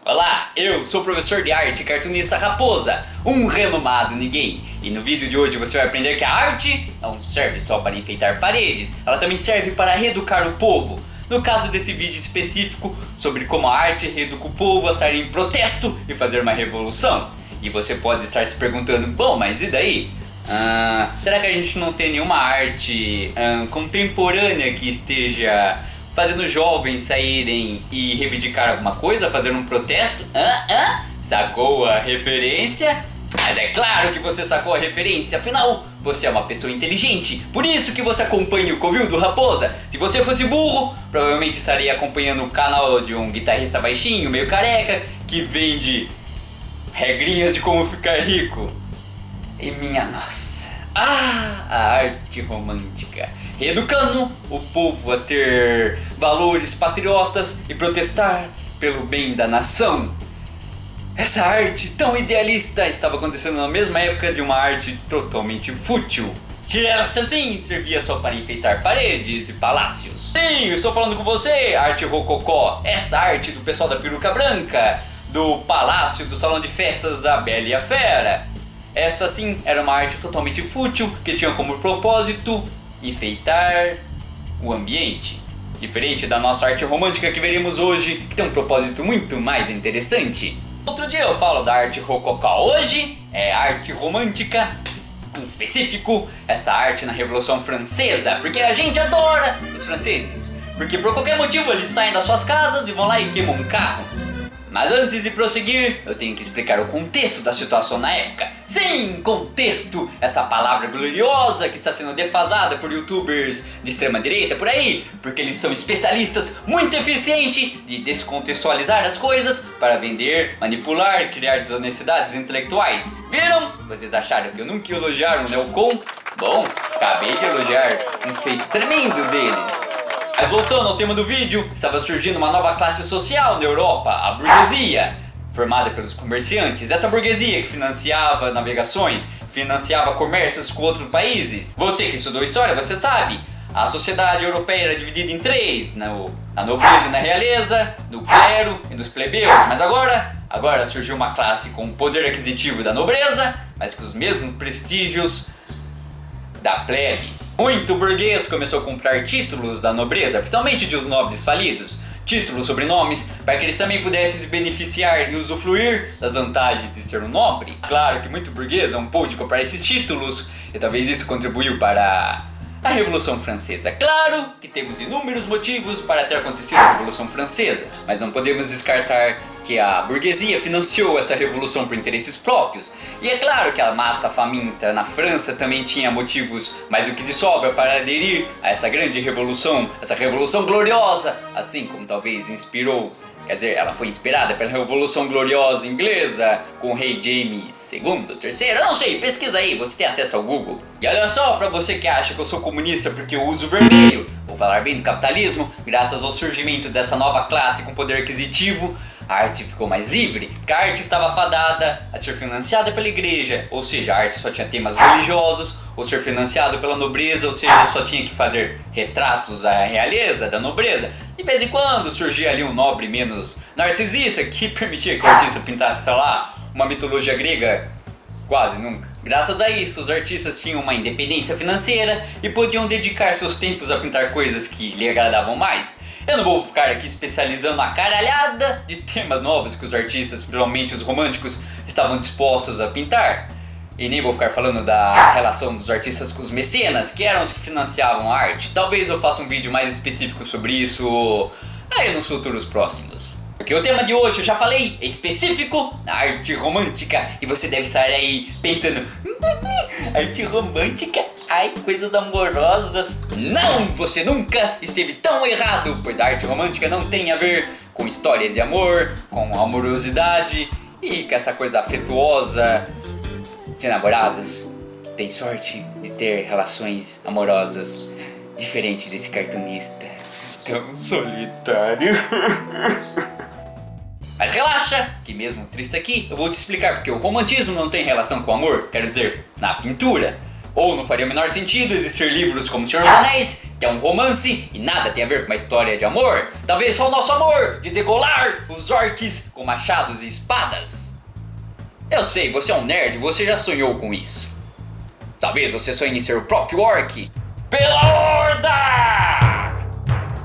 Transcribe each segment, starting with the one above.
Olá, eu sou o professor de arte e cartunista Raposa, um renomado ninguém. E no vídeo de hoje você vai aprender que a arte não serve só para enfeitar paredes, ela também serve para reeducar o povo. No caso desse vídeo específico sobre como a arte reeduca o povo a sair em protesto e fazer uma revolução. E você pode estar se perguntando, bom, mas e daí? Será que a gente não tem nenhuma arte contemporânea que esteja fazendo jovens saírem e reivindicar alguma coisa, fazer um protesto? Sacou a referência? Mas é claro que você sacou a referência, afinal, você é uma pessoa inteligente, por isso que você acompanha o Covil do Raposa. Se você fosse burro, provavelmente estaria acompanhando o canal de um guitarrista baixinho, meio careca, que vende regrinhas de como ficar rico. E minha nossa, a arte romântica, reeducando o povo a ter valores patriotas e protestar pelo bem da nação. Essa arte tão idealista estava acontecendo na mesma época de uma arte totalmente fútil, que essa sim servia só para enfeitar paredes e palácios. Sim, eu estou falando com você, arte rococó, essa arte do pessoal da peruca branca, do palácio, do salão de festas da Bela e a Fera. Essa sim era uma arte totalmente fútil que tinha como propósito enfeitar o ambiente. Diferente da nossa arte romântica que veremos hoje, que tem um propósito muito mais interessante. Outro dia eu falo da arte rococó, hoje é arte romântica, em específico essa arte na Revolução Francesa, porque a gente adora os franceses, porque por qualquer motivo eles saem das suas casas e vão lá e queimam um carro. Mas antes de prosseguir, eu tenho que explicar o contexto da situação na época. Sim, contexto! Essa palavra gloriosa que está sendo defasada por youtubers de extrema direita por aí, porque eles são especialistas muito eficientes de descontextualizar as coisas para vender, manipular, criar desonestidades intelectuais. Viram? Vocês acharam que eu nunca ia elogiar um neocon? Bom, acabei de elogiar um feito tremendo deles. Mas voltando ao tema do vídeo, estava surgindo uma nova classe social na Europa, a burguesia, formada pelos comerciantes. Essa burguesia que financiava navegações, financiava comércios com outros países. Você que estudou história, você sabe, a sociedade europeia era dividida em três, na nobreza e na realeza, no clero e nos plebeus. Mas agora surgiu uma classe com o poder aquisitivo da nobreza, mas com os mesmos prestígios da plebe. Muito burguês começou a comprar títulos da nobreza, principalmente de os nobres falidos, títulos, sobrenomes, para que eles também pudessem se beneficiar e usufruir das vantagens de ser um nobre. Claro que muito burguês não pôde comprar esses títulos, e talvez isso contribuiu para a Revolução Francesa. Claro que temos inúmeros motivos para ter acontecido a Revolução Francesa, mas não podemos descartar que a burguesia financiou essa revolução por interesses próprios. E é claro que a massa faminta na França também tinha motivos mais do que de sobra para aderir a essa grande revolução, essa revolução gloriosa, assim como talvez inspirou, quer dizer, ela foi inspirada pela Revolução Gloriosa Inglesa com o rei James II, III, eu não sei, pesquisa aí, você tem acesso ao Google. E olha só, pra você que acha que eu sou comunista porque eu uso vermelho, vou falar bem do capitalismo, graças ao surgimento dessa nova classe com poder aquisitivo, a arte ficou mais livre, porque a arte estava fadada a ser financiada pela igreja, ou seja, a arte só tinha temas religiosos, ou ser financiado pela nobreza, ou seja, só tinha que fazer retratos da realeza, da nobreza. De vez em quando surgia ali um nobre menos narcisista que permitia que o artista pintasse, sei lá, uma mitologia grega. Quase nunca. Graças a isso, os artistas tinham uma independência financeira e podiam dedicar seus tempos a pintar coisas que lhe agradavam mais. Eu não vou ficar aqui especializando a caralhada de temas novos que os artistas, principalmente os românticos, estavam dispostos a pintar. E nem vou ficar falando da relação dos artistas com os mecenas, que eram os que financiavam a arte. Talvez eu faça um vídeo mais específico sobre isso aí nos futuros próximos. Porque o tema de hoje, eu já falei, é específico na arte romântica. E você deve estar aí pensando, arte romântica? Ai, coisas amorosas. Não, você nunca esteve tão errado, pois a arte romântica não tem a ver com histórias de amor, com amorosidade e com essa coisa afetuosa de namorados que tem sorte de ter relações amorosas, diferente desse cartunista tão solitário. Mas relaxa, que mesmo triste aqui, eu vou te explicar porque o romantismo não tem relação com o amor, quero dizer, na pintura. Ou não faria o menor sentido existir livros como Senhor dos Anéis, que é um romance e nada tem a ver com uma história de amor? Talvez só o nosso amor de degolar os orcs com machados e espadas. Eu sei, você é um nerd, você já sonhou com isso. Talvez você sonhe em ser o próprio orc. Pela Horda!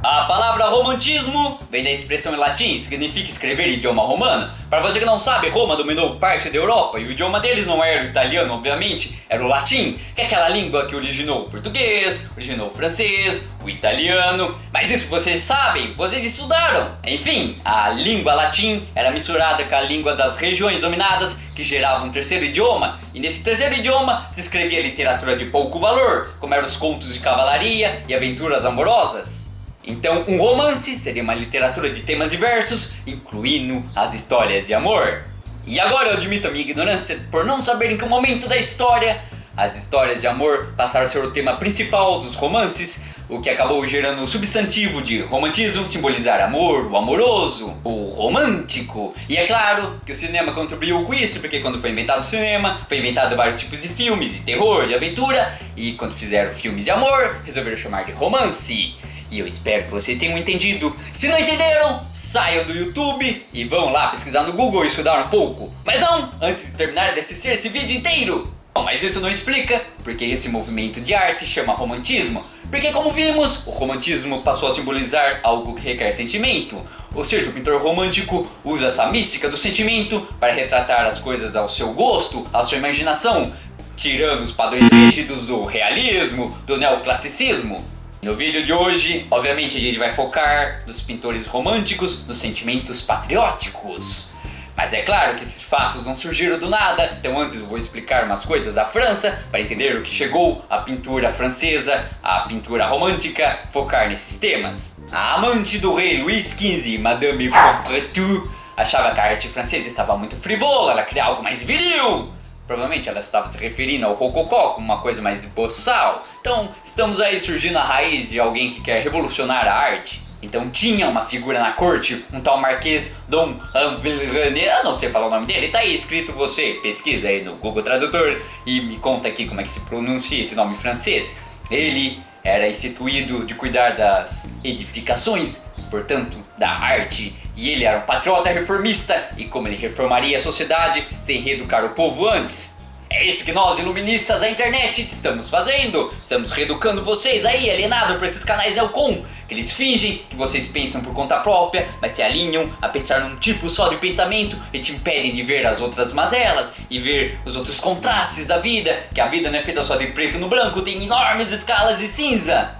A palavra romantismo vem da expressão em latim, significa escrever idioma romano. Para você que não sabe, Roma dominou parte da Europa e o idioma deles não era o italiano, obviamente, era o latim, que é aquela língua que originou o português, originou o francês, o italiano. Mas isso vocês sabem, vocês estudaram. Enfim, a língua latim era misturada com a língua das regiões dominadas, que gerava um terceiro idioma, e nesse terceiro idioma se escrevia literatura de pouco valor, como eram os contos de cavalaria e aventuras amorosas. Então, um romance seria uma literatura de temas diversos, incluindo as histórias de amor. E agora eu admito a minha ignorância por não saber em que momento da história as histórias de amor passaram a ser o tema principal dos romances, o que acabou gerando o substantivo de romantismo, simbolizar amor, o amoroso, o romântico. E é claro que o cinema contribuiu com isso, porque quando foi inventado o cinema, foi inventado vários tipos de filmes, de terror, de aventura, e quando fizeram filmes de amor, resolveram chamar de romance. E eu espero que vocês tenham entendido. Se não entenderam, saiam do YouTube e vão lá pesquisar no Google e estudar um pouco. Mas não, antes de terminar de assistir esse vídeo inteiro. Bom, mas isso não explica porque esse movimento de arte chama romantismo. Porque como vimos, o romantismo passou a simbolizar algo que requer sentimento. Ou seja, o pintor romântico usa essa mística do sentimento para retratar as coisas ao seu gosto, à sua imaginação, tirando os padrões rígidos do realismo, do neoclassicismo. No vídeo de hoje, obviamente a gente vai focar nos pintores românticos, nos sentimentos patrióticos. Mas é claro que esses fatos não surgiram do nada, então antes eu vou explicar umas coisas da França para entender o que chegou à pintura francesa, à pintura romântica, focar nesses temas. A amante do rei Luís XV, Madame Pompadour, achava que a arte francesa estava muito frivola, ela queria algo mais viril. Provavelmente ela estava se referindo ao rococó como uma coisa mais boçal. Então estamos aí surgindo a raiz de alguém que quer revolucionar a arte. Então tinha uma figura na corte, um tal Marquês Dom Ambilrane, eu não sei falar o nome dele, tá aí escrito, você pesquisa aí no Google Tradutor e me conta aqui como é que se pronuncia esse nome francês. Ele era instituído de cuidar das edificações, portanto da arte, e ele era um patriota reformista, e como ele reformaria a sociedade sem reeducar o povo antes? É isso que nós, iluministas da internet, estamos fazendo. Estamos reeducando vocês aí, alienados por esses canais Elcom, que eles fingem que vocês pensam por conta própria, mas se alinham a pensar num tipo só de pensamento e te impedem de ver as outras mazelas e ver os outros contrastes da vida, que a vida não é feita só de preto no branco, tem enormes escalas de cinza.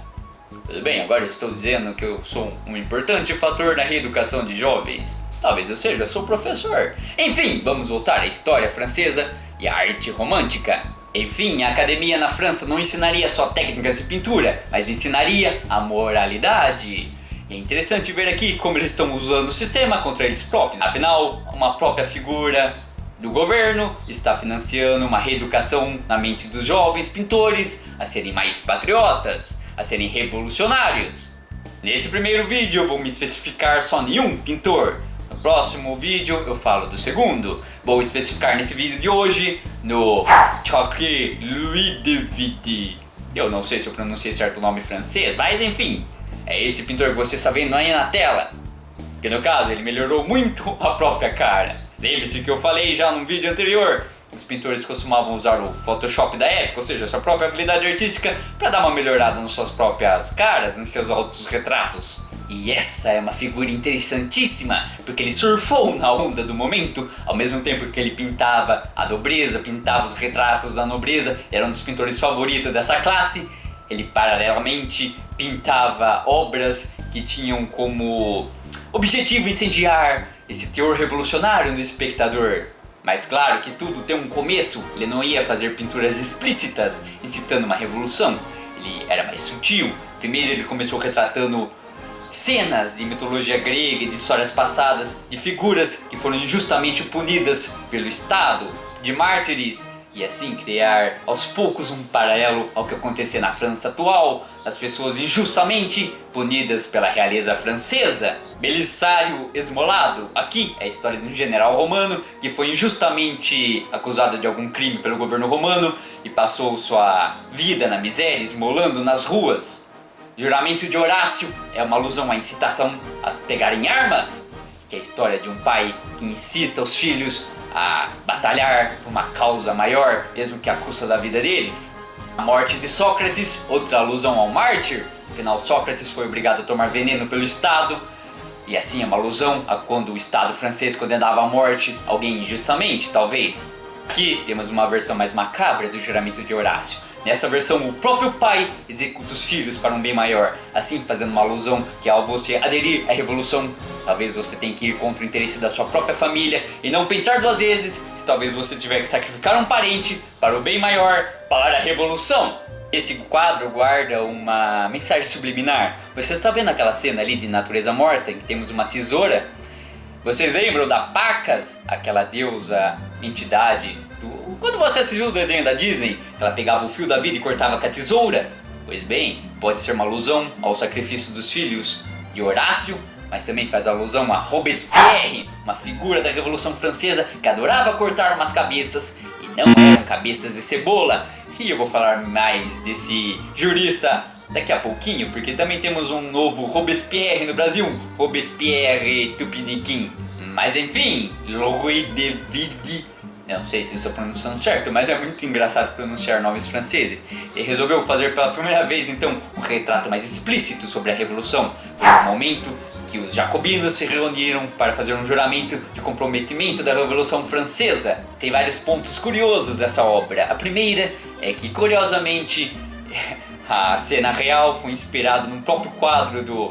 Tudo bem, agora eu estou dizendo que eu sou um importante fator na reeducação de jovens. Talvez eu seja, eu sou professor. Enfim, vamos voltar à história francesa e à arte romântica. Enfim, a academia na França não ensinaria só técnicas de pintura, mas ensinaria a moralidade. E é interessante ver aqui como eles estão usando o sistema contra eles próprios. Afinal, uma própria figura do governo está financiando uma reeducação na mente dos jovens pintores a serem mais patriotas, a serem revolucionários. Nesse primeiro vídeo eu vou me especificar só em um pintor. No próximo vídeo eu falo do segundo. Vou especificar nesse vídeo de hoje no Choquet Louis de Viti. Eu não sei se eu pronunciei certo o nome francês, mas enfim, é esse pintor que você está vendo aí na tela. Que no caso ele melhorou muito a própria cara. Lembre-se que eu falei já num vídeo anterior, os pintores costumavam usar o Photoshop da época, ou seja, a sua própria habilidade artística, para dar uma melhorada nas suas próprias caras, em seus autorretratos. E essa é uma figura interessantíssima, porque ele surfou na onda do momento, ao mesmo tempo que ele pintava a nobreza, pintava os retratos da nobreza, era um dos pintores favoritos dessa classe. Ele paralelamente pintava obras que tinham como objetivo incendiar esse teor revolucionário no espectador. Mas claro que tudo tem um começo, ele não ia fazer pinturas explícitas incitando uma revolução, ele era mais sutil. Primeiro ele começou retratando cenas de mitologia grega, de histórias passadas, de figuras que foram injustamente punidas pelo Estado, de mártires e assim criar aos poucos um paralelo ao que acontecia na França atual, as pessoas injustamente punidas pela realeza francesa. Belisário Esmolado, aqui é a história de um general romano que foi injustamente acusado de algum crime pelo governo romano e passou sua vida na miséria, esmolando nas ruas. Juramento de Horácio é uma alusão à incitação a pegarem armas, que é a história de um pai que incita os filhos a batalhar por uma causa maior, mesmo que à custa da vida deles. A morte de Sócrates, outra alusão ao mártir, afinal Sócrates foi obrigado a tomar veneno pelo Estado, e assim é uma alusão a quando o Estado francês condenava à morte alguém injustamente, talvez. Aqui temos uma versão mais macabra do juramento de Horácio. Nessa versão, o próprio pai executa os filhos para um bem maior, assim fazendo uma alusão que ao você aderir à revolução, talvez você tenha que ir contra o interesse da sua própria família e não pensar duas vezes se talvez você tiver que sacrificar um parente para o bem maior, para a revolução. Esse quadro guarda uma mensagem subliminar. Você está vendo aquela cena ali de natureza morta em que temos uma tesoura? Vocês lembram da Pacas, aquela deusa entidade quando você assistiu o desenho da Disney, ela pegava o fio da vida e cortava com a tesoura? Pois bem, pode ser uma alusão ao sacrifício dos filhos de Horácio, mas também faz alusão a Robespierre, uma figura da Revolução Francesa que adorava cortar umas cabeças e não eram cabeças de cebola. E eu vou falar mais desse jurista daqui a pouquinho, porque também temos um novo Robespierre no Brasil, Robespierre Tupiniquim. Mas enfim, Louis de Vide. Eu não sei se estou pronunciando certo, mas é muito engraçado pronunciar nomes franceses. Ele resolveu fazer pela primeira vez, então, um retrato mais explícito sobre a Revolução. Foi o momento que os jacobinos se reuniram para fazer um juramento de comprometimento da Revolução Francesa. Tem vários pontos curiosos dessa obra. A primeira é que, curiosamente, a cena real foi inspirada num próprio quadro do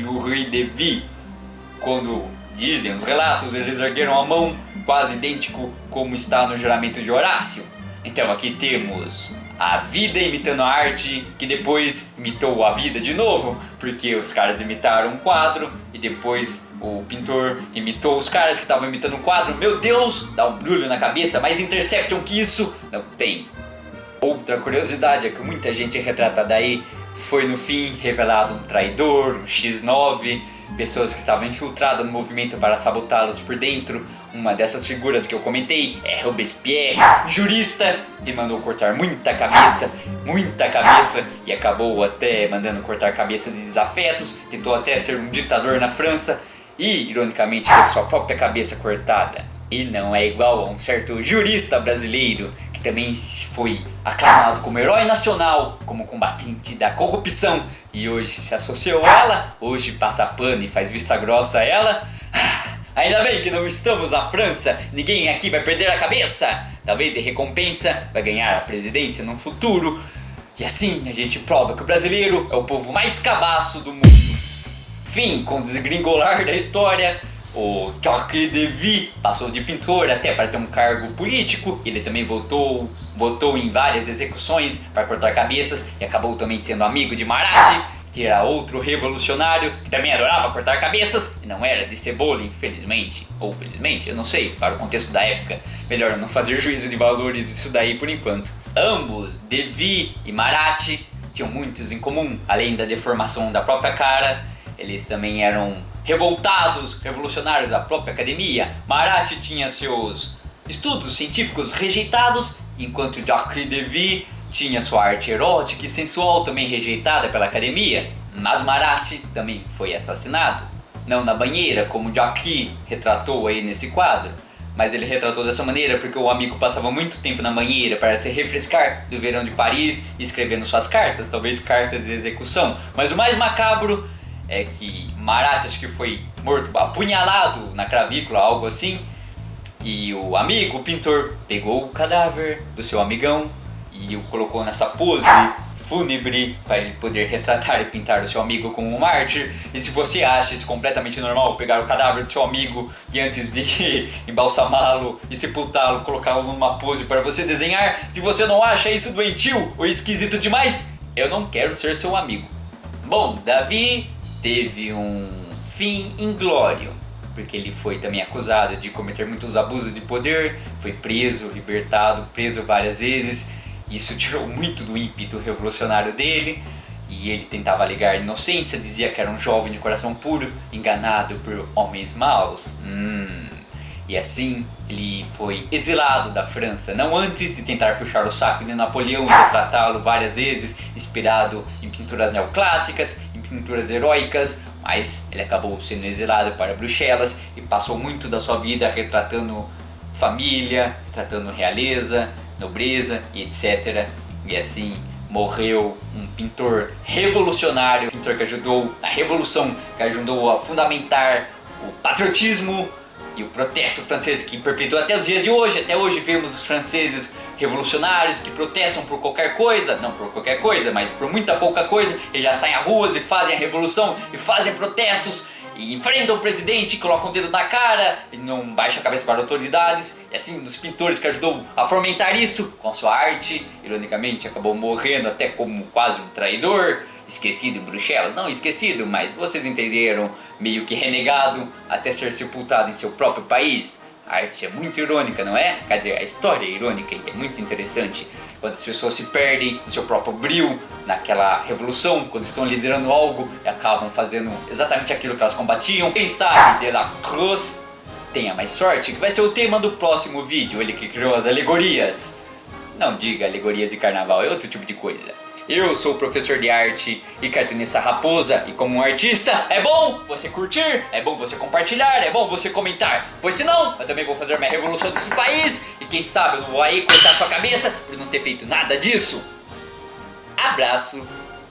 Louis de Vide. Quando dizem os relatos, eles ergueram a mão, quase idêntico como está no juramento de Horácio. Então aqui temos a vida imitando a arte, que depois imitou a vida de novo, porque os caras imitaram um quadro e depois o pintor imitou os caras que estavam imitando um quadro. Meu Deus, dá um brulho na cabeça, mais Interception que isso não tem. Outra curiosidade é que muita gente retratada aí foi no fim revelado um traidor, um X9, pessoas que estavam infiltradas no movimento para sabotá-los por dentro. Uma dessas figuras que eu comentei é Robespierre, jurista que mandou cortar muita cabeça e acabou até mandando cortar cabeças de desafetos, tentou até ser um ditador na França e, ironicamente, teve sua própria cabeça cortada. E não é igual a um certo jurista brasileiro que também foi aclamado como herói nacional, como combatente da corrupção e hoje se associou a ela, hoje passa pano e faz vista grossa a ela. Ainda bem que não estamos na França, ninguém aqui vai perder a cabeça. Talvez de recompensa vai ganhar a presidência no futuro. E assim a gente prova que o brasileiro é o povo mais cabaço do mundo. Fim, com o desgringolar da história, o Louis de Vide passou de pintor até para ter um cargo político. Ele também votou em várias execuções para cortar cabeças e acabou também sendo amigo de Marat, que era outro revolucionário que também adorava cortar cabeças e não era de cebola, infelizmente. Ou felizmente, eu não sei, para o contexto da época. Melhor não fazer juízo de valores isso daí por enquanto. Ambos, de Vide e Marat, tinham muitos em comum, além da deformação da própria cara. Eles também eram revoltados, revolucionários da própria academia. Marat tinha seus estudos científicos rejeitados, enquanto Louis de Vide tinha sua arte erótica e sensual também rejeitada pela academia. Mas Marat também foi assassinado. Não na banheira, como Louis retratou aí nesse quadro, mas ele retratou dessa maneira porque o amigo passava muito tempo na banheira para se refrescar do verão de Paris, escrevendo suas cartas, talvez cartas de execução. Mas o mais macabro é que Marat acho que foi morto, apunhalado na clavícula, algo assim, e o amigo, o pintor, pegou o cadáver do seu amigão e o colocou nessa pose fúnebre para ele poder retratar e pintar o seu amigo como um mártir. E se você acha isso completamente normal, pegar o cadáver do seu amigo e antes de embalsamá-lo e sepultá-lo, colocá-lo numa pose para você desenhar, se você não acha isso doentio ou esquisito demais, eu não quero ser seu amigo. Bom, Davi teve um fim inglório. porque ele foi também acusado de cometer muitos abusos de poder, foi preso, libertado, preso várias vezes. Isso tirou muito do ímpeto revolucionário dele, e ele tentava alegar inocência, dizia que era um jovem de coração puro, enganado por homens maus. E assim ele foi exilado da França, não antes de tentar puxar o saco de Napoleão e retratá-lo várias vezes, inspirado em pinturas neoclássicas, em pinturas heróicas, mas ele acabou sendo exilado para Bruxelas e passou muito da sua vida retratando família, retratando realeza, nobreza e etc. E assim morreu um pintor revolucionário, um pintor que ajudou na revolução, que ajudou a fundamentar o patriotismo e o protesto francês, que perpetua até os dias de hoje. Até hoje vemos os franceses revolucionários que protestam por qualquer coisa, não por qualquer coisa, mas por muita pouca coisa, eles já saem às ruas e fazem a revolução e fazem protestos e enfrentam o presidente, colocam o dedo na cara e não baixam a cabeça para autoridades. E assim, um dos pintores que ajudou a fomentar isso com sua arte, ironicamente acabou morrendo até como quase um traidor, esquecido em Bruxelas. Não esquecido, mas vocês entenderam, meio que renegado até ser sepultado em seu próprio país. A arte é muito irônica, não é? Quer dizer, a história é irônica e é muito interessante. Quando as pessoas se perdem no seu próprio brio, naquela revolução, quando estão liderando algo e acabam fazendo exatamente aquilo que elas combatiam. Quem sabe Delacroix tenha mais sorte, que vai ser o tema do próximo vídeo, ele que criou as alegorias. Não diga alegorias de carnaval, é outro tipo de coisa. Eu sou o professor de arte e cartunista Raposa, e como um artista, é bom você curtir, é bom você compartilhar, é bom você comentar, pois senão eu também vou fazer minha revolução desse país, e quem sabe eu não vou aí cortar sua cabeça por não ter feito nada disso. Abraço!